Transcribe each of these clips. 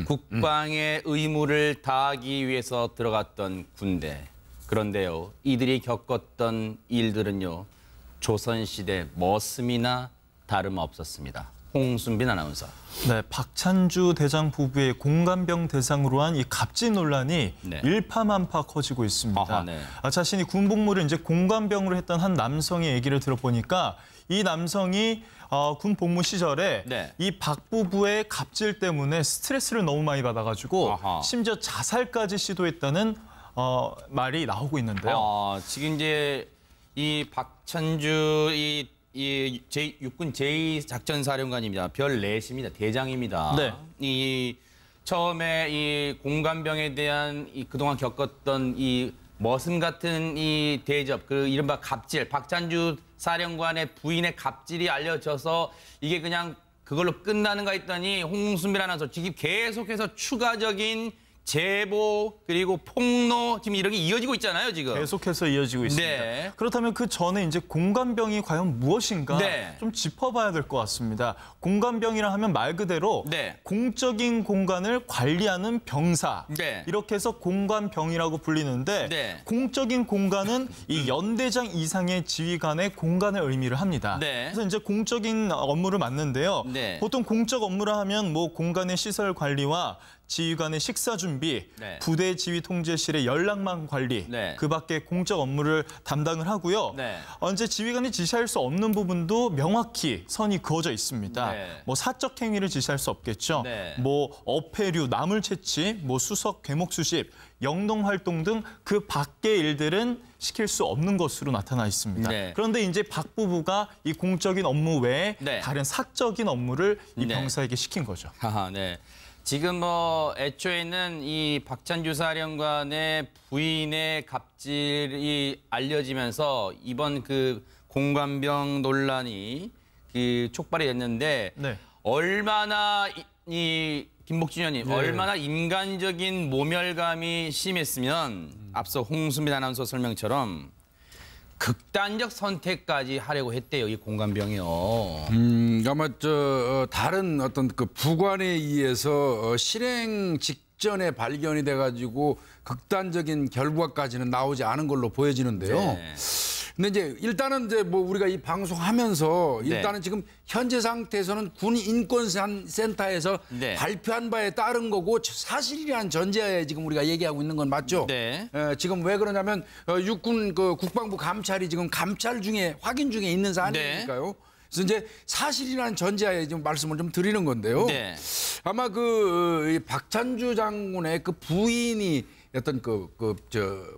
국방의 의무를 다하기 위해서 들어갔던 군대. 그런데요, 이들이 겪었던 일들은요, 조선시대 머슴이나 다름없었습니다. 홍순빈 아나운서. 네, 박찬주 대장 부부의 공관병 대상으로 한 이 갑질 논란이 네. 일파만파 커지고 있습니다. 아하, 네. 자신이 군복무를 이제 공관병으로 했던 한 남성의 얘기를 들어보니까 이 남성이 군 복무 시절에 네. 이 박 부부의 갑질 때문에 스트레스를 너무 많이 받아가지고 아하. 심지어 자살까지 시도했다는 말이 나오고 있는데요. 지금 이제 이 박찬주 육군 제2작전사령관입니다. 별 4입니다. 대장입니다. 네. 이 처음에 이 공관병에 대한 그동안 겪었던 이 머슴 같은 이 대접, 그 이른바 갑질, 박찬주 사령관의 부인의 갑질이 알려져서 이게 그냥 그걸로 끝나는가 했더니 홍순빈 아나운서 지금 계속해서 추가적인 제보 그리고 폭로 지금 이런 게 이어지고 있잖아요, 지금. 계속해서 이어지고 있습니다. 네. 그렇다면 그 전에 이제 공관병이 과연 무엇인가 네. 좀 짚어봐야 될 것 같습니다. 공관병이라 하면 말 그대로 네. 공적인 공간을 관리하는 병사. 네. 이렇게 해서 공관병이라고 불리는데 네. 공적인 공간은 이 연대장 이상의 지휘관의 공간을 의미를 합니다. 네. 그래서 이제 공적인 업무를 맡는데요. 네. 보통 공적 업무라 하면 뭐 공간의 시설 관리와 지휘관의 식사 준비, 네. 부대 지휘 통제실의 연락망 관리, 네. 그 밖에 공적 업무를 담당을 하고요. 네. 언제 지휘관이 지시할 수 없는 부분도 명확히 선이 그어져 있습니다. 네. 뭐 사적 행위를 지시할 수 없겠죠. 네. 뭐 어패류, 나물 채취, 뭐 수석, 괴목 수집, 영농 활동 등 그 밖의 일들은 시킬 수 없는 것으로 나타나 있습니다. 네. 그런데 이제 박 부부가 이 공적인 업무 외에 네. 다른 사적인 업무를 이 네. 병사에게 시킨 거죠. 하하, 네. 지금 뭐 애초에는 이 박찬주 사령관의 부인의 갑질이 알려지면서 이번 그 공관병 논란이 그 촉발이 됐는데 네. 얼마나 이 김복준 의원님 네. 얼마나 인간적인 모멸감이 심했으면 앞서 홍순빈 아나운서 설명처럼 극단적 선택까지 하려고 했대요, 이 공관병이요. 아마 다른 어떤 그 부관에 의해서 실행 직전에 발견이 돼가지고 극단적인 결과까지는 나오지 않은 걸로 보여지는데요. 네. 근데 이제 일단은 이제 뭐 우리가 이 방송하면서 네. 일단은 지금 현재 상태에서는 군 인권센터에서 네. 발표한 바에 따른 거고 사실이란 전제하에 지금 우리가 얘기하고 있는 건 맞죠? 네. 지금 왜 그러냐면 육군 그 국방부 감찰이 지금 감찰 중에 확인 중에 있는 사안이니까요. 그래서 이제 사실이란 전제하에 지금 말씀을 좀 드리는 건데요. 네. 아마 그 박찬주 장군의 그 부인이 어떤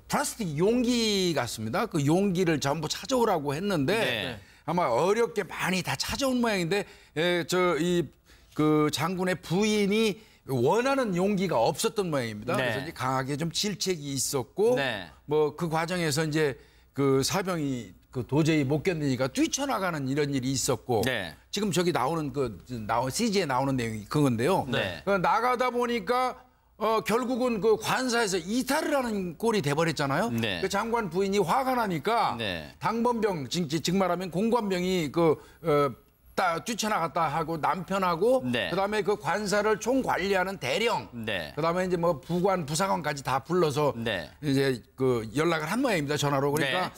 플라스틱 용기 같습니다. 그 용기를 전부 찾아오라고 했는데 네. 아마 어렵게 많이 다 찾아온 모양인데 그 장군의 부인이 원하는 용기가 없었던 모양입니다. 네. 그래서 이제 강하게 좀 질책이 있었고 네. 뭐 그 과정에서 이제 그 사병이 그 도저히 못 견디니까 뛰쳐나가는 이런 일이 있었고 네. 지금 저기 나오는 CG에 나오는 내용이 그건데요. 네. 나가다 보니까 결국은 그 관사에서 이탈을 하는 꼴이 돼버렸잖아요. 네. 그 장관 부인이 화가 나니까 네. 당번병, 즉 말하면 공관병이 뛰쳐나갔다 하고 남편하고 네. 그다음에 그 관사를 총 관리하는 대령, 네. 그다음에 이제 뭐 부관, 부사관까지 다 불러서 네. 이제 그 연락을 한 모양입니다. 전화로. 그러니까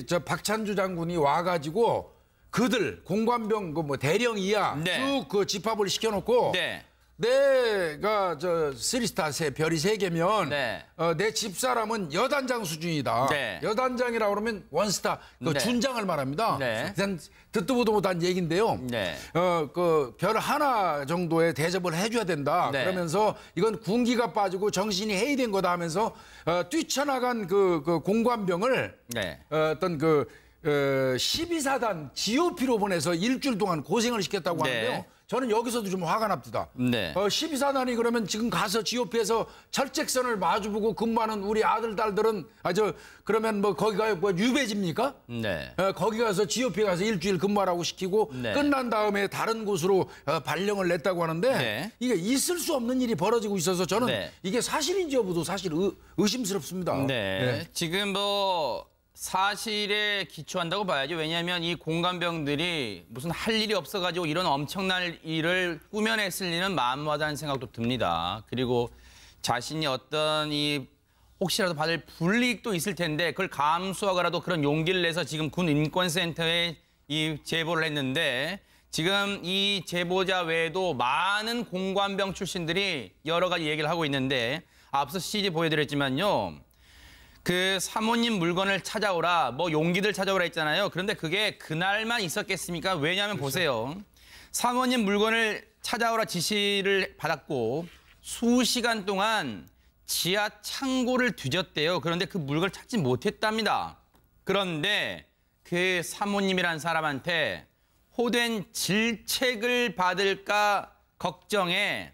저 박찬주 장군이 와가지고 그들 공관병 그 뭐 대령 이하 네. 쭉 그 집합을 시켜놓고. 네. 내가 쓰리스타 별이 3개면 네. 내 집사람은 여단장 수준이다. 네. 여단장이라고 그러면 원스타 그 네. 준장을 말합니다. 네. 일단 듣도 보도 못한 얘기인데요. 네. 그 별 하나 정도의 대접을 해줘야 된다. 네. 그러면서 이건 군기가 빠지고 정신이 해이된 거다 하면서 뛰쳐나간 그 공관병을 네. 어떤 12사단 GOP로 보내서 일주일 동안 고생을 시켰다고 네. 하는데요. 저는 여기서도 좀 화가 납니다. 네. 12사단이 그러면 지금 가서 GOP에서 철책선을 마주보고 근무하는 우리 아들, 딸들은 그러면 뭐 거기가 뭐 유배지입니까? 네. 거기 가서 GOP에 가서 일주일 근무하라고 시키고 네. 끝난 다음에 다른 곳으로 발령을 냈다고 하는데 네. 이게 있을 수 없는 일이 벌어지고 있어서 저는 네. 이게 사실인지 여부도 사실 의심스럽습니다. 네. 지금 뭐 사실에 기초한다고 봐야죠. 왜냐하면 이 공관병들이 무슨 할 일이 없어가지고 이런 엄청난 일을 꾸며냈을 리는 만무하다는 생각도 듭니다. 그리고 자신이 어떤 이 혹시라도 받을 불이익도 있을 텐데 그걸 감수하거라도 그런 용기를 내서 지금 군 인권센터에 이 제보를 했는데 지금 이 제보자 외에도 많은 공관병 출신들이 여러 가지 얘기를 하고 있는데 앞서 CG 보여드렸지만요. 그 사모님 물건을 찾아오라, 뭐 용기들 찾아오라 했잖아요. 그런데 그게 그날만 있었겠습니까? 왜냐하면 보세요. 사모님 물건을 찾아오라 지시를 받았고 수시간 동안 지하 창고를 뒤졌대요. 그런데 그 물건을 찾지 못했답니다. 그런데 그 사모님이란 사람한테 호된 질책을 받을까 걱정에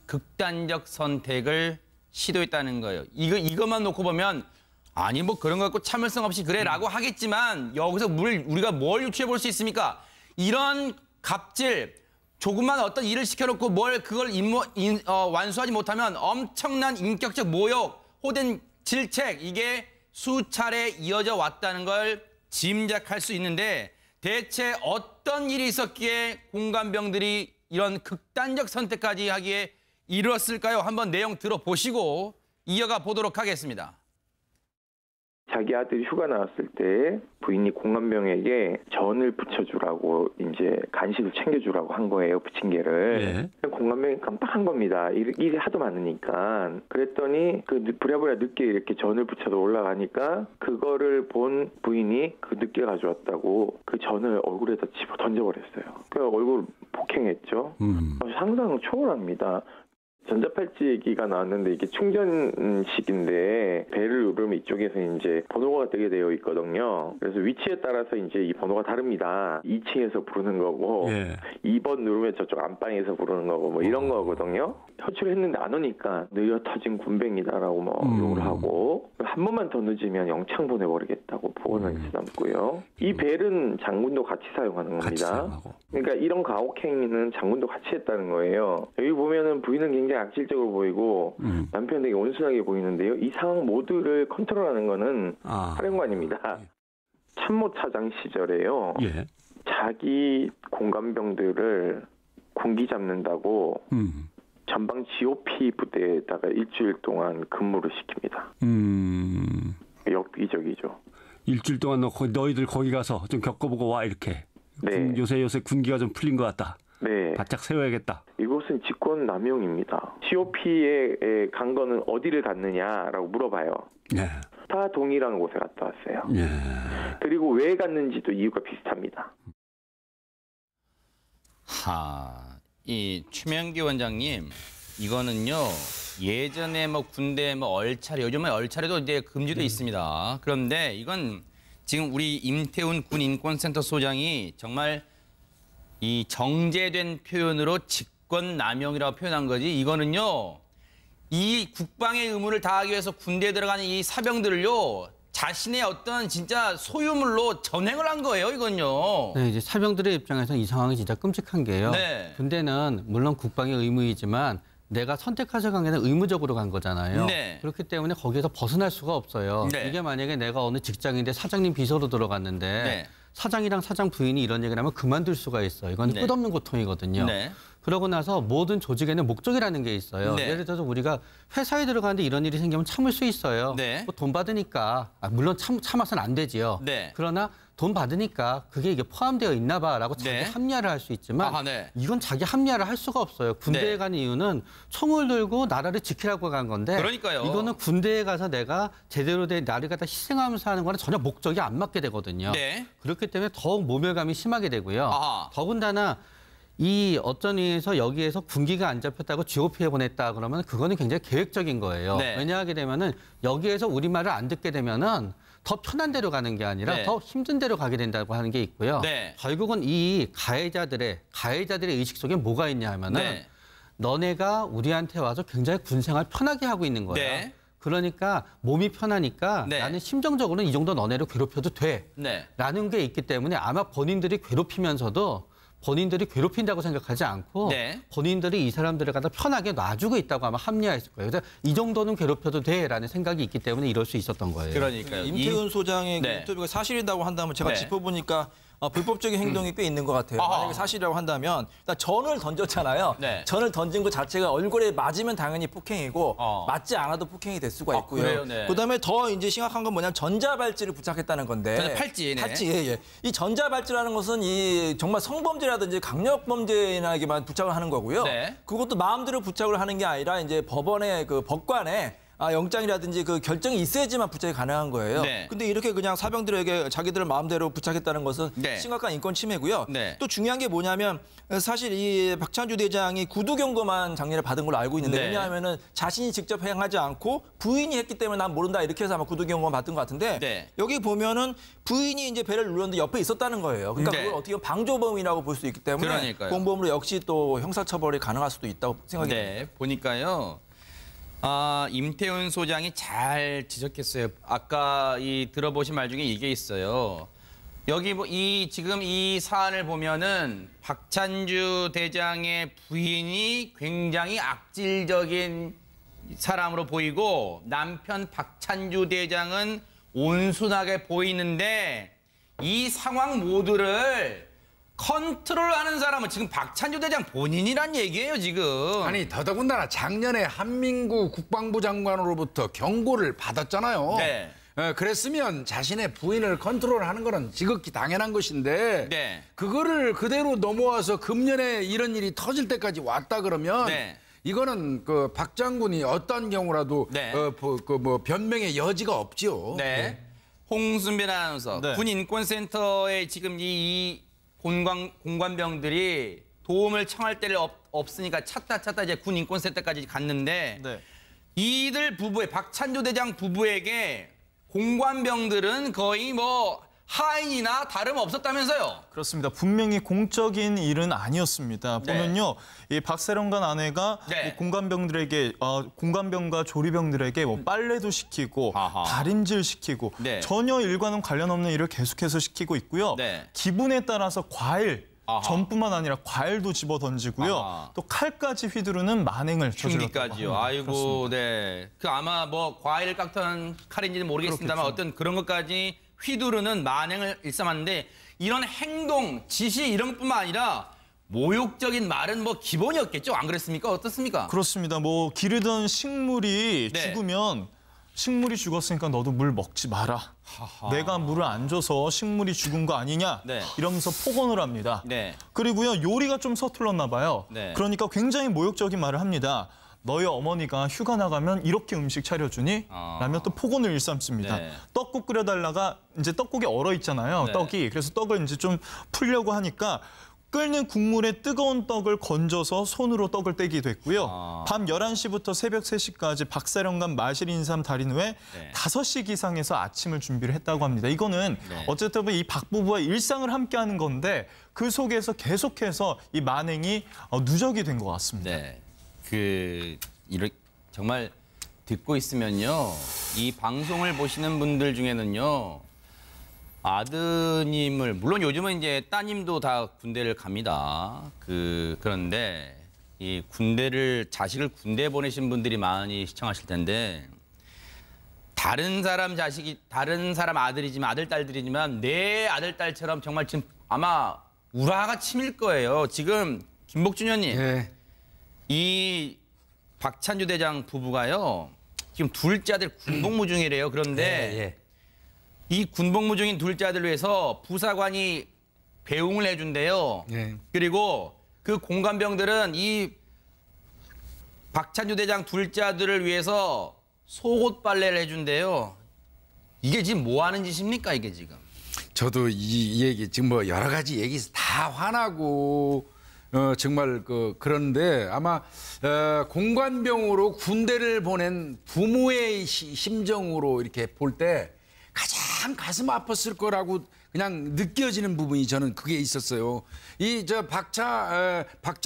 극단적 선택을 시도했다는 거예요. 이것만 놓고 보면 아니 뭐 그런 거 갖고 참을성 없이 그래라고 하겠지만 여기서 우리가 뭘 유추해 볼 수 있습니까? 이런 갑질, 조금만 어떤 일을 시켜놓고 그걸 완수하지 못하면 엄청난 인격적 모욕, 호된 질책 이게 수차례 이어져 왔다는 걸 짐작할 수 있는데 대체 어떤 일이 있었기에 공관병들이 이런 극단적 선택까지 하기에 이뤘을까요? 한번 내용 들어보시고 이어가 보도록 하겠습니다. 자기 아들이 휴가 나왔을 때 부인이 공관병에게 전을 부쳐주라고 이제 간식을 챙겨주라고 한 거예요. 부침개를. 네. 공관병이 깜빡한 겁니다. 일이 하도 많으니까. 그랬더니 그 부랴부랴 늦게 이렇게 전을 부쳐서 올라가니까 그거를 본 부인이 그 늦게 가져왔다고 그 전을 얼굴에다 집어 던져버렸어요. 그 얼굴 폭행했죠. 상상 초월합니다. 전자팔찌 얘기가 나왔는데 이게 충전식인데 배를 누르면 이쪽에서 이제 번호가 뜨게 되어 있거든요. 그래서 위치에 따라서 이제 이 번호가 다릅니다. 2층에서 부르는 거고 2번 누르면 저쪽 안방에서 부르는 거고 뭐 이런 거거든요. 호출했는데 안 오니까 느려 터진 군뱅이다라고 뭐 욕을 하고 한 번만 더 늦으면 영창 보내버리겠다고 보고는 남고요. 이 벨은 장군도 같이 사용하는 겁니다. 그러니까 이런 가혹행위는 장군도 같이 했다는 거예요. 여기 보면은 부인은 굉장히 악질적으로 보이고 남편은 되게 온순하게 보이는데요. 이 상황 모두를 컨트롤하는 거는 사령관입니다. 참모 차장 시절에요. 자기 공관병들을 군기 잡는다고 전방 GOP 부대에다가 일주일 동안 근무를 시킵니다. 역기적이죠. 일주일 동안 너희들 거기 가서 좀 겪어보고 와 이렇게. 네. 요새 군기가 좀 풀린 것 같다. 네. 바짝 세워야겠다. 이것은 직권 남용입니다. GOP에 간 거는 어디를 갔느냐라고 물어봐요. 네. 다 동일한 곳에 갔다 왔어요. 네. 그리고 왜 갔는지도 이유가 비슷합니다. 이 최명기 원장님 이거는요 예전에 뭐 군대 뭐 얼차례 요즘은 얼차례도 이제 금지돼 있습니다. 그런데 이건 지금 우리 임태훈 군 인권센터 소장이 정말 이 정제된 표현으로 직권남용이라고 표현한 거지 이거는요 이 국방의 의무를 다하기 위해서 군대에 들어가는 이 사병들을요 자신의 어떤 진짜 소유물로 전행을 한 거예요 이건요. 네, 이제 사병들의 입장에서는 이 상황이 진짜 끔찍한 게요. 네. 군대는 물론 국방의 의무이지만 내가 선택해서 간 게 아니라 의무적으로 간 거잖아요. 네. 그렇기 때문에 거기에서 벗어날 수가 없어요. 네. 이게 만약에 내가 어느 직장인데 사장님 비서로 들어갔는데 네. 사장이랑 사장 부인이 이런 얘기를 하면 그만둘 수가 있어요. 이건 네. 끝없는 고통이거든요. 네. 그러고 나서 모든 조직에는 목적이라는 게 있어요. 네. 예를 들어서 우리가 회사에 들어가는데 이런 일이 생기면 참을 수 있어요. 네. 뭐 돈 받으니까 물론 참아서는 안 되지요. 네. 그러나 돈 받으니까 그게 이게 포함되어 있나 봐라고 자기 네. 합리화를 할 수 있지만 네. 이건 자기 합리화를 할 수가 없어요. 군대에 네. 간 이유는 총을 들고 나라를 지키라고 간 건데 그러니까요. 이거는 군대에 가서 내가 제대로 된 나를 갖다 희생하면서 하는 거는 전혀 목적이 안 맞게 되거든요. 네. 그렇기 때문에 더욱 모멸감이 심하게 되고요. 아하. 더군다나 이 어떤 의미에서 여기에서 군기가 안 잡혔다고 GOP에 보냈다 그러면 그거는 굉장히 계획적인 거예요. 네. 왜냐하게 되면은 여기에서 우리 말을 안 듣게 되면은 더 편한 데로 가는 게 아니라 네. 더 힘든 데로 가게 된다고 하는 게 있고요. 네. 결국은 이 가해자들의 의식 속에 뭐가 있냐 하면은 네. 너네가 우리한테 와서 굉장히 군생활 편하게 하고 있는 거예요. 네. 그러니까 몸이 편하니까 네. 나는 심정적으로는 이 정도 너네를 괴롭혀도 돼. 네. 라는 게 있기 때문에 아마 본인들이 괴롭히면서도 본인들이 괴롭힌다고 생각하지 않고 네. 본인들이 이 사람들을 갖다 편하게 놔주고 있다고 아마 합리화했을 거예요. 그래서 이 정도는 괴롭혀도 돼라는 생각이 있기 때문에 이럴 수 있었던 거예요. 그러니까요. 임태훈 소장의 그 네. 인터뷰가 사실이라고 한다면 제가 네. 짚어보니까 불법적인 행동이 꽤 있는 것 같아요. 아하. 만약에 사실이라고 한다면 일단 전을 던졌잖아요. 네. 전을 던진 것 자체가 얼굴에 맞으면 당연히 폭행이고 맞지 않아도 폭행이 될 수가 있고요. 그래요? 네. 그다음에 더 이제 심각한 건 뭐냐면 전자발찌를 부착했다는 건데. 팔찌, 네. 팔찌, 예. 이 전자발찌라는 것은 이 정말 성범죄라든지 강력범죄에게만 부착을 하는 거고요. 네. 그것도 마음대로 부착을 하는 게 아니라 이제 법원의 그 법관에 영장이라든지 그 결정이 있어야지만 부착이 가능한 거예요. 네. 근데 이렇게 그냥 사병들에게 자기들 마음대로 부착했다는 것은 네. 심각한 인권 침해고요. 네. 또 중요한 게 뭐냐면 사실 이 박찬주 대장이 구두 경고만 작년에 받은 걸로 알고 있는데 네. 왜냐하면은 자신이 직접 행하지 않고 부인이 했기 때문에 난 모른다 이렇게 해서 아마 구두 경고만 받은 것 같은데 네. 여기 보면은 부인이 이제 배를 눌렀는데 옆에 있었다는 거예요. 그러니까 네. 그걸 어떻게 보면 방조범이라고 볼 수 있기 때문에 그러니까요. 공범으로 역시 또 형사처벌이 가능할 수도 있다고 생각이 듭니다. 네, 보니까요. 임태훈 소장이 잘 지적했어요. 아까 들어보신 말 중에 이게 있어요. 여기 지금 이 사안을 보면은 박찬주 대장의 부인이 굉장히 악질적인 사람으로 보이고 남편 박찬주 대장은 온순하게 보이는데 이 상황 모두를 컨트롤하는 사람은 지금 박찬주 대장 본인이란 얘기예요, 지금. 아니 더더군다나 작년에 한민구 국방부 장관으로부터 경고를 받았잖아요. 네. 그랬으면 자신의 부인을 컨트롤하는 거는 지극히 당연한 것인데 네. 그거를 그대로 넘어와서 금년에 이런 일이 터질 때까지 왔다 그러면 네. 이거는 그 박 장군이 어떤 경우라도 네. 변명의 여지가 없지요. 네. 홍순빈 아나운서. 네. 군인권센터에 지금 이 공관병들이 도움을 청할 데를 없으니까 찾다 이제 군인권센터까지 갔는데 네. 이들 부부의 박찬주 대장 부부에게 공관병들은 거의 뭐 하인이나 다름없었다면서요. 그렇습니다. 분명히 공적인 일은 아니었습니다. 네. 보면요, 이 박세령관 아내가 네. 이 공관병들에게 공관병과 조리병들에게 뭐 빨래도 시키고 아하. 다림질 시키고 네. 전혀 일과는 관련 없는 일을 계속해서 시키고 있고요. 네. 기분에 따라서 과일 아하. 전뿐만 아니라 과일도 집어 던지고요. 아하. 또 칼까지 휘두르는 만행을 저질렀다고 흉기까지요. 합니다. 아이고, 그렇습니다. 네. 그 아마 뭐 과일 깎던 칼인지는 모르겠습니다만 어떤 그런 것까지 휘두르는 만행을 일삼았는데 이런 행동, 지시 이런 것뿐만 아니라 모욕적인 말은 뭐 기본이었겠죠. 안 그랬습니까? 어떻습니까? 그렇습니다. 뭐 기르던 식물이 네. 죽으면 식물이 죽었으니까 너도 물 먹지 마라. 내가 물을 안 줘서 식물이 죽은 거 아니냐 네. 이러면서 폭언을 합니다. 네. 그리고요 요리가 좀 서툴렀나 봐요. 네. 그러니까 굉장히 모욕적인 말을 합니다. 너희 어머니가 휴가 나가면 이렇게 음식 차려주니? 라며 또 폭언을 일삼습니다. 네. 떡국 끓여달라가 이제 떡국이 얼어 있잖아요. 네. 떡이. 그래서 떡을 이제 좀 풀려고 하니까 끓는 국물에 뜨거운 떡을 건져서 손으로 떡을 떼기도 했고요. 밤 11시부터 새벽 3시까지 박사령관 마실 인삼 달인 후에 네. 5시 기상해서 아침을 준비를 했다고 합니다. 이거는 네. 어쨌든 이 박 부부와 일상을 함께하는 건데 그 속에서 계속해서 이 만행이 누적이 된 것 같습니다. 네. 정말 듣고 있으면요. 이 방송을 보시는 분들 중에는요. 아드님을 물론 요즘은 이제 따님도 다 군대를 갑니다. 그런데 이 자식을 군대 보내신 분들이 많이 시청하실 텐데 다른 사람 아들이지만 아들 딸들이지만 내 아들 딸처럼 정말 지금 아마 우라가 치밀 거예요. 지금 김복준 의원님. 예. 이 박찬주 대장 부부가요. 지금 둘째 아들 군복무 중이래요. 그런데 이 군복무 중인 둘째 아들을 위해서 부사관이 배웅을 해준대요. 예. 그리고 그 공관병들은 이 박찬주 대장 둘째 아들을 위해서 속옷 빨래를 해준대요. 이게 지금 뭐 하는 짓입니까, 이게 지금? 저도 이 얘기 지금 뭐 여러 가지 얘기 다 화나고 정말 그런데 아마 공관병으로 군대를 보낸 부모의 심정으로 이렇게 볼 때 가장 가슴 아팠을 거라고 그냥 느껴지는 부분이 저는 그게 있었어요. 박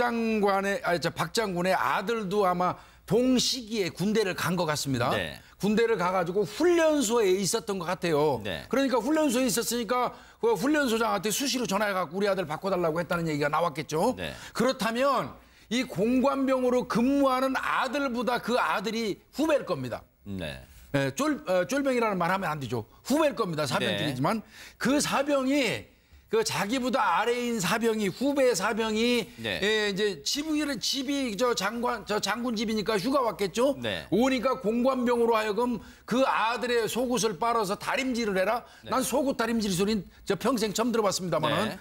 장군의 아들도 아마 동시기에 군대를 간 것 같습니다. 네. 군대를 가가지고 훈련소에 있었던 것 같아요. 네. 그러니까 훈련소에 있었으니까 그 훈련소장한테 수시로 전화해갖고 우리 아들 바꿔달라고 했다는 얘기가 나왔겠죠. 네. 그렇다면 이 공관병으로 근무하는 아들보다 그 아들이 후배일 겁니다. 네. 예, 쫄병이라는 말 하면 안 되죠. 후배일 겁니다. 사병들이지만 그 사병이 그 자기보다 아래인 사병이 후배 사병이 네. 예, 이제 집이 저 장군 집이니까 휴가 왔겠죠. 네. 오니까 공관병으로 하여금 그 아들의 속옷을 빨아서 다림질을 해라. 난 속옷 다림질 소리는 저 평생 처음 들어봤습니다만은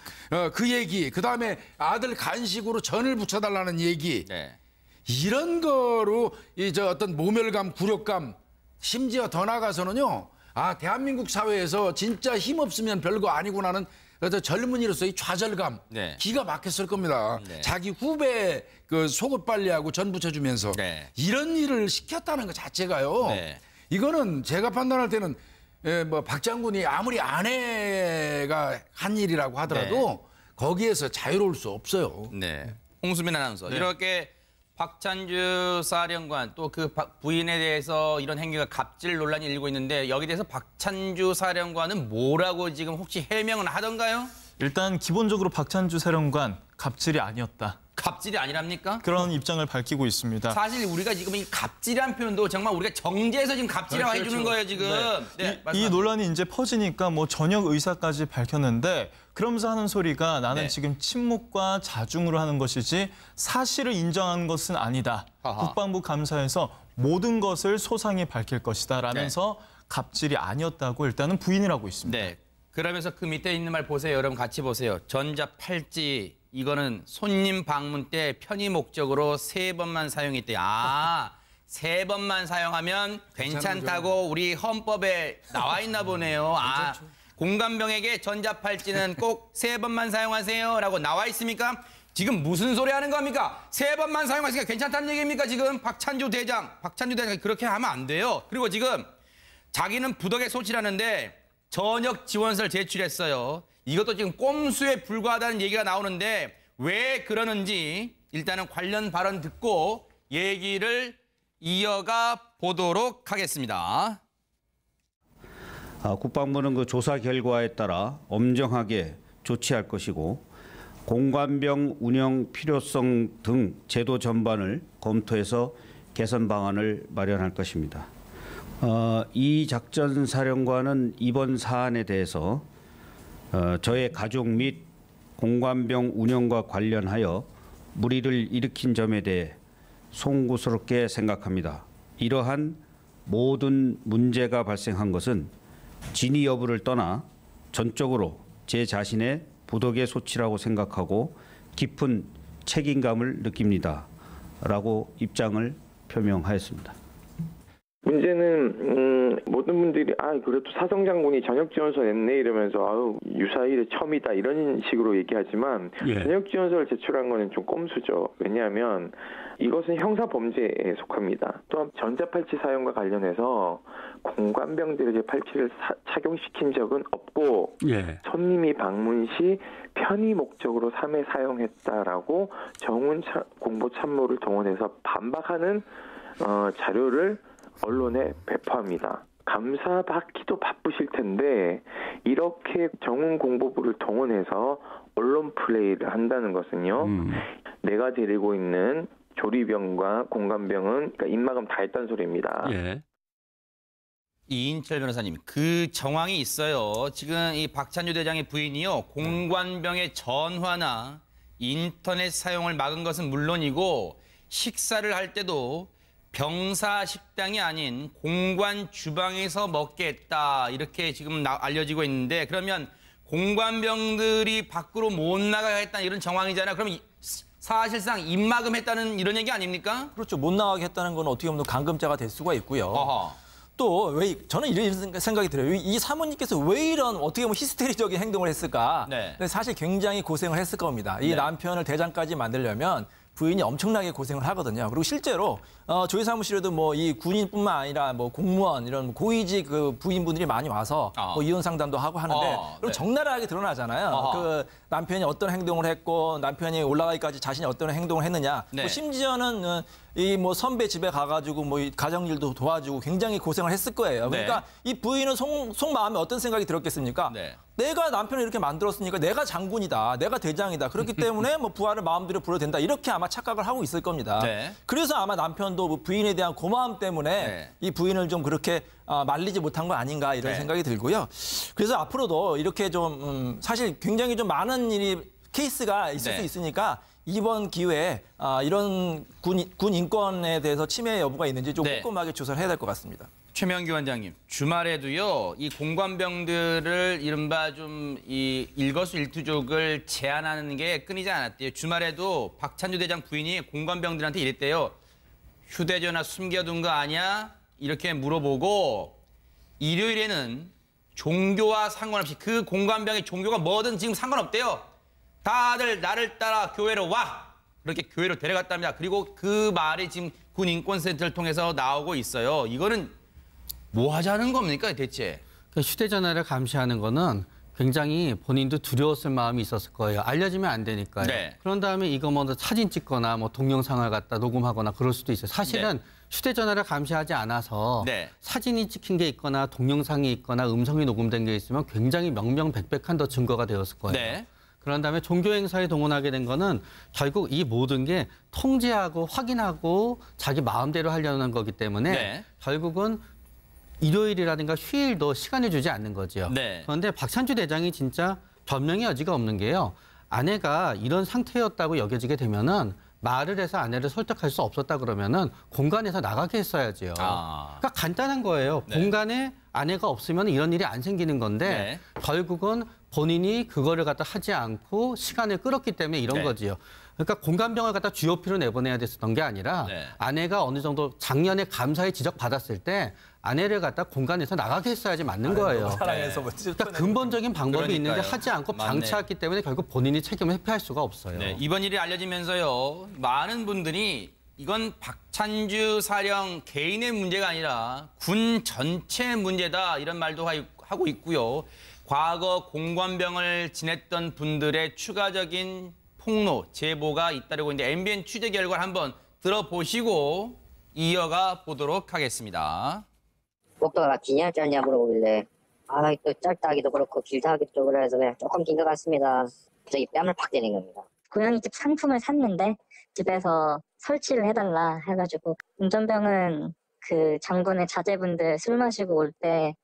그 얘기. 그 다음에 아들 간식으로 전을 붙여달라는 얘기. 네. 이런 거로 이 저 어떤 모멸감, 굴욕감, 심지어 더 나가서는요. 아, 대한민국 사회에서 진짜 힘 없으면 별거 아니구나는 그래서 젊은이로서의 좌절감, 네. 기가 막혔을 겁니다. 네. 자기 후배 그 속옷 빨래하고 전 붙여주면서 네. 이런 일을 시켰다는 것 자체가요. 네. 이거는 제가 판단할 때는 뭐 박 장군이 아무리 아내가 한 일이라고 하더라도 거기에서 자유로울 수 없어요. 네. 홍수민 아나운서. 이렇게 박찬주 사령관 또 그 부인에 대해서 이런 행위가 갑질 논란이 일고 있는데 여기에 대해서 박찬주 사령관은 뭐라고 지금 혹시 해명은 하던가요? 일단 기본적으로 박찬주 사령관 갑질이 아니었다. 갑질이 아니랍니까? 그런 입장을 밝히고 있습니다. 사실 우리가 지금 이 갑질이라는 표현도 정말 우리가 정제해서 지금 갑질이라고 그렇죠. 해주는 거예요 지금. 네, 이 말씀하세요. 논란이 이제 퍼지니까 뭐 전역 의사까지 밝혔는데 그러면서 하는 소리가 나는 네. 지금 침묵과 자중으로 하는 것이지 사실을 인정한 것은 아니다. 아하. 국방부 감사에서 모든 것을 소상히 밝힐 것이다 라면서 갑질이 아니었다고 일단은 부인을 하고 있습니다. 네. 그러면서 그 밑에 있는 말 보세요. 여러분 같이 보세요. 전자팔찌 이거는 손님 방문 때 편의 목적으로 3번만 사용했대. 아, 3번만 사용하면 괜찮다고 우리 헌법에 나와 있나 보네요. 아, 공관병에게 전자팔찌는 꼭 3번만 사용하세요라고 나와 있습니까? 지금 무슨 소리 하는 겁니까? 3번만 사용하시니까 괜찮다는 얘기입니까? 지금 박찬주 대장 그렇게 하면 안 돼요. 그리고 지금 자기는 부덕의 소치라는데 전역 지원서를 제출했어요. 이것도 지금 꼼수에 불과하다는 얘기가 나오는데 왜 그러는지 일단은 관련 발언 듣고 얘기를 이어가 보도록 하겠습니다. 국방부는 그 조사 결과에 따라 엄정하게 조치할 것이고 공관병 운영 필요성 등 제도 전반을 검토해서 개선 방안을 마련할 것입니다. 이 작전 사령관은 이번 사안에 대해서 저의 가족 및 공관병 운영과 관련하여 무리를 일으킨 점에 대해 송구스럽게 생각합니다. 이러한 모든 문제가 발생한 것은 진위 여부를 떠나 전적으로 제 자신의 부덕의 소치라고 생각하고 깊은 책임감을 느낍니다. 라고 입장을 표명하였습니다. 문제는 모든 분들이 그래도 사성 장군이 전역 지원서 냈네 이러면서 유사일의 첨이다 이런 식으로 얘기하지만 전역 지원서를 제출한 거는 좀 꼼수죠. 왜냐하면 이것은 형사 범죄에 속합니다. 또한 전자팔찌 사용과 관련해서 공관병들에게 팔찌를 착용시킨 적은 없고 손님이 방문 시 편의 목적으로 3회 사용했다라고 정훈 공보참모를 동원해서 반박하는 자료를 언론에 배포합니다. 감사받기도 바쁘실 텐데 이렇게 정훈 공보부를 동원해서 언론 플레이를 한다는 것은요. 내가 데리고 있는 조리병과 공관병은 그러니까 입마감 다 했다는 소리입니다. 이인철 변호사님, 그 정황이 있어요. 지금 이 박찬주 대장의 부인이요. 공관병의 전화나 인터넷 사용을 막은 것은 물론이고 식사를 할 때도 병사 식당이 아닌 공관 주방에서 먹게 했다. 이렇게 지금 알려지고 있는데 그러면 공관병들이 밖으로 못 나가게 했다는 이런 정황이잖아요. 그럼 사실상 입막음했다는 이런 얘기 아닙니까? 그렇죠. 못 나가게 했다는 건 어떻게 보면 감금죄가 될 수가 있고요. 어허. 또 왜 저는 이런 생각이 들어요. 이 사모님께서 왜 이런 어떻게 보면 히스테리적인 행동을 했을까? 네. 근데 사실 굉장히 고생을 했을 겁니다. 이 남편을 대장까지 만들려면 부인이 엄청나게 고생을 하거든요. 그리고 실제로 저희 사무실에도 뭐 이 군인뿐만 아니라 뭐 공무원 이런 고위직 그 부인분들이 많이 와서 뭐 이혼 상담도 하고 하는데 그럼 적나라하게 드러나잖아요. 그 남편이 어떤 행동을 했고 남편이 올라가기까지 자신이 어떤 행동을 했느냐. 뭐 심지어는 이 뭐 선배 집에 가가지고 뭐 이 가정일도 도와주고 굉장히 고생을 했을 거예요. 그러니까 이 부인은 속마음에 어떤 생각이 들었겠습니까? 네. 내가 남편을 이렇게 만들었으니까 내가 장군이다, 내가 대장이다. 그렇기 때문에 뭐 부하를 마음대로 불러도 된다. 이렇게 아마 착각을 하고 있을 겁니다. 네. 그래서 아마 남편도 뭐 부인에 대한 고마움 때문에 네. 이 부인을 좀 그렇게 말리지 못한 거 아닌가 이런 네. 생각이 들고요. 그래서 앞으로도 이렇게 좀 사실 굉장히 좀 많은 케이스가 있을 수 있으니까 이번 기회에 이런 군 인권에 대해서 침해 여부가 있는지 좀 꼼꼼하게 조사를 해야 될 것 같습니다. 최명기 원장님, 주말에도요, 이 공관병들을 이른바 좀 이 일거수일투족을 제한하는 게 끊이지 않았대요. 주말에도 박찬주 대장 부인이 공관병들한테 이랬대요. 휴대전화 숨겨둔 거 아니야? 이렇게 물어보고 일요일에는 종교와 상관없이 그 공관병의 종교가 뭐든 지금 상관없대요. 다들 나를 따라 교회로 와. 그렇게 교회로 데려갔답니다. 그리고 그 말이 지금 군인권센터를 통해서 나오고 있어요. 이거는 뭐 하자는 겁니까 대체? 휴대전화를 감시하는 거는 굉장히 본인도 두려웠을 마음이 있었을 거예요. 알려지면 안 되니까요. 네. 그런 다음에 이거 뭐 사진 찍거나 뭐 동영상을 갖다 녹음하거나 그럴 수도 있어요. 사실은 휴대전화를 감시하지 않아서 사진이 찍힌 게 있거나 동영상이 있거나 음성이 녹음된 게 있으면 굉장히 명명백백한 더 증거가 되었을 거예요. 그런 다음에 종교 행사에 동원하게 된 거는 결국 이 모든 게 통제하고 확인하고 자기 마음대로 하려는 거기 때문에 결국은 일요일이라든가 휴일도 시간을 주지 않는 거죠. 그런데 박찬주 대장이 진짜 변명의 여지가 없는 게요. 아내가 이런 상태였다고 여겨지게 되면은 말을 해서 아내를 설득할 수 없었다 그러면은 공간에서 나가게 했어야지요. 그러니까 간단한 거예요. 공간에 아내가 없으면 이런 일이 안 생기는 건데 결국은 본인이 그거를 갖다 하지 않고 시간을 끌었기 때문에 이런 거지요. 그러니까 공관병을 갖다 GOP로 내보내야 됐었던 게 아니라 아내가 어느 정도 작년에 감사의 지적받았을 때 아내를 갖다 공간에서 나가게 했어야지 맞는 거예요. 그러니까 근본적인 방법이 있는데 하지 않고 방치했기 때문에 결국 본인이 책임을 회피할 수가 없어요. 이번 일이 알려지면서요. 많은 분들이 이건 박찬주 사령 개인의 문제가 아니라 군 전체 문제다 이런 말도 하고 있고요. 과거 공관병을 지냈던 분들의 추가적인 폭로, 제보가 잇따르고 있는데 MBN 취재 결과를 한번 들어보시고 이어가 보도록 하겠습니다. 목도가 기냐 짧냐 물어보길래 또 짧다 하기도 그렇고 길다 하기도 그래서 그냥 조금 긴 것 같습니다. 갑자기 뺨을 팍 때린 겁니다. 고양이집 상품을 샀는데 집에서 설치를 해달라 해가지고 운전병은 그 장군의 자제분들 술 마시고 올 때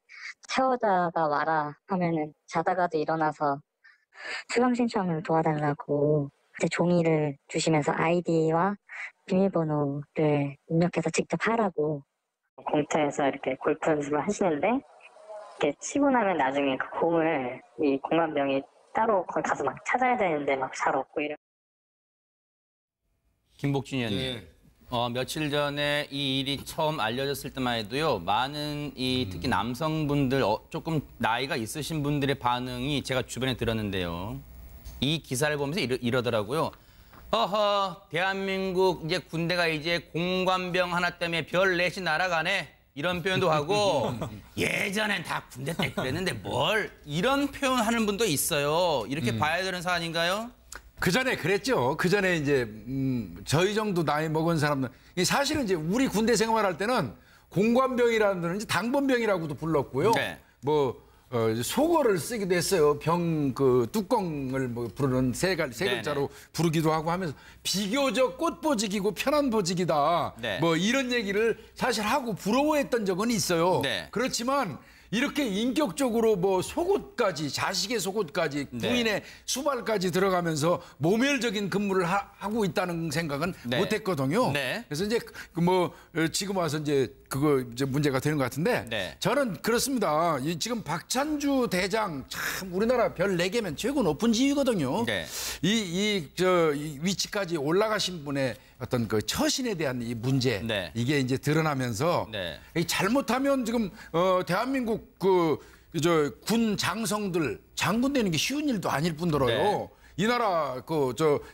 태워다가 와라 하면은 자다가도 일어나서 수강 신청을 도와달라고 종이를 주시면서 아이디와 비밀번호를 입력해서 직접 하라고 공터에서 이렇게 골프 연습을 하시는데 이렇게 치고 나면 나중에 그 공을 이 공관병이 따로 거기 가서 막 찾아야 되는데 막 잘 없고 이래. 김복준 의원님. 며칠 전에 이 일이 처음 알려졌을 때만 해도요. 많은 특히 남성분들 조금 나이가 있으신 분들의 반응이 제가 주변에 들었는데요. 이 기사를 보면서 이러더라고요. 대한민국 이제 군대가 이제 공관병 하나 때문에 별 넷이 날아가네. 이런 표현도 하고 예전엔 다 군대 때 그랬는데 뭘 이런 표현하는 분도 있어요. 이렇게 봐야 되는 사안인가요? 그 전에 그랬죠. 그 전에 이제 저희 정도 나이 먹은 사람들 사실은 이제 우리 군대 생활할 때는 공관병이라든지 당번병이라고도 불렀고요. 속어를 쓰기도 했어요. 병 그 뚜껑을 부르는 세 글자로 부르기도 하고 하면서 비교적 꽃보직이고 편한 보직이다. 이런 얘기를 사실 하고 부러워했던 적은 있어요. 그렇지만 이렇게 인격적으로 속옷까지 자식의 속옷까지 부인의 수발까지 들어가면서 모멸적인 근무를 하고 있다는 생각은 못했거든요. 그래서 이제 지금 와서 이제 그거 이제 문제가 되는 것 같은데 저는 그렇습니다. 지금 박찬주 대장 참 우리나라 별 4개면 최고 높은 지위거든요. 이 위치까지 올라가신 분의 어떤 그 처신에 대한 이 문제 이게 이제 드러나면서 잘못하면 지금 대한민국 군 장성들 장군 되는 게 쉬운 일도 아닐 뿐더러요. 이 나라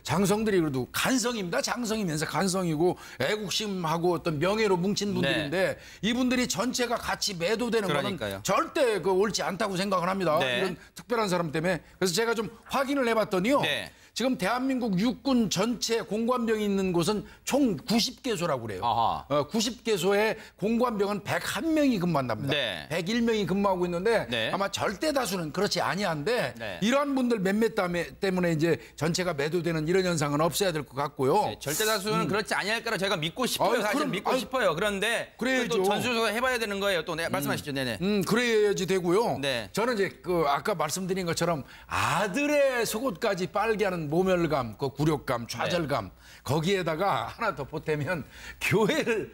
장성들이 그래도 간성입니다. 장성이면서 간성이고 애국심하고 어떤 명예로 뭉친 분들인데 이분들이 전체가 같이 매도되는 거는 절대 옳지 않다고 생각을 합니다. 이런 특별한 사람 때문에. 그래서 제가 좀 확인을 해봤더니요. 지금 대한민국 육군 전체 공관병이 있는 곳은 총 90개소라고 그래요. 90개소에 공관병은 101명이 근무한답니다. 네. 101명이 근무하고 있는데 네. 아마 절대 다수는 그렇지 아니한데 네. 이러한 분들 몇몇 때문에 이제 전체가 매도되는 이런 현상은 없어야 될 것 같고요. 네, 절대 다수는 그렇지 아니할 거라 저희가 믿고 싶어요. 사실 믿고 싶어요. 그런데 또 전수조사 해봐야 되는 거예요. 또 말씀하시죠. 네네. 그래야지 되고요. 네. 저는 이제 그 아까 말씀드린 것처럼 아들의 속옷까지 빨게 하는 모멸감, 그 굴욕감, 좌절감 거기에다가 하나 더 보태면 교회를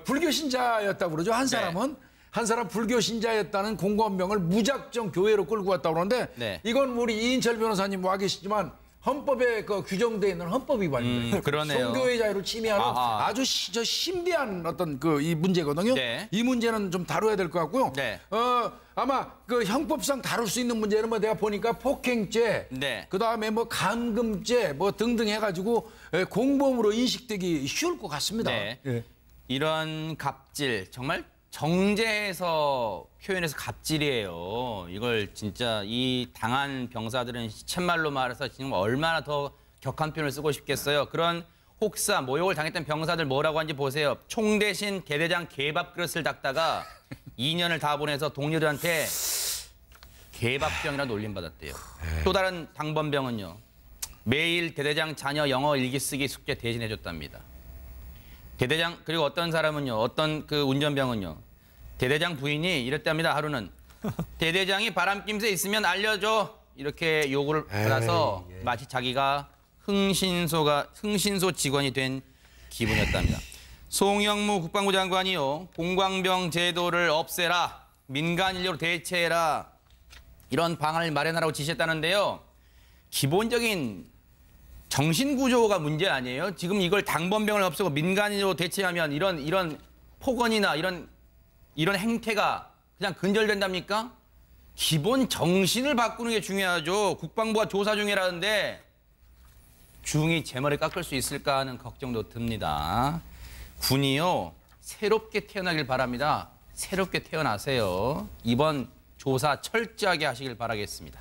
불교 신자였다고 그러죠. 한 사람은 한 사람 불교 신자였다는 공관병을 무작정 교회로 끌고 왔다고 그러는데 이건 우리 이인철 변호사님 와 계시지만 헌법에 그 규정되어 있는 헌법 위반입니다. 그러네요. 종교의 자유를 침해하는 아주 심대한 어떤 그 이 문제거든요. 네. 이 문제는 좀 다뤄야 될 것 같고요. 네. 아마 그 형법상 다룰 수 있는 문제는 뭐 내가 보니까 폭행죄, 그다음에 뭐 감금죄 뭐 등등 해가지고 공범으로 인식되기 쉬울 것 같습니다. 네. 이런 갑질 정말 정제해서 표현해서 갑질이에요. 이걸 진짜 이 당한 병사들은 시쳇말로 말해서 지금 얼마나 더 격한 표현을 쓰고 싶겠어요. 그런 혹사, 모욕을 당했던 병사들 뭐라고 하는지 보세요. 총 대신 대대장 개밥 그릇을 닦다가 2년을 다 보내서 동료들한테 개밥병이라 놀림받았대요. 또 다른 당번병은요. 매일 대대장 자녀 영어 일기 쓰기 숙제 대신해줬답니다. 대대장 그리고 어떤 사람은요. 어떤 그 운전병은요. 대대장 부인이 이랬답니다. 하루는. 대대장이 바람김새 있으면 알려줘. 이렇게 요구를 받아서 마치 자기가 흥신소 직원이 된 기분이었답니다. 송영무 국방부 장관이요. 공관병 제도를 없애라. 민간 인력으로 대체해라. 이런 방안을 마련하라고 지시했다는데요. 기본적인 정신구조가 문제 아니에요? 지금 이걸 당번병을 없애고 민간인으로 대체하면 이런 폭언이나 이런 행태가 그냥 근절된답니까? 기본 정신을 바꾸는 게 중요하죠. 국방부가 조사 중이라는데 중이 제 머리 깎을 수 있을까 하는 걱정도 듭니다. 군이요. 새롭게 태어나길 바랍니다. 새롭게 태어나세요. 이번 조사 철저하게 하시길 바라겠습니다.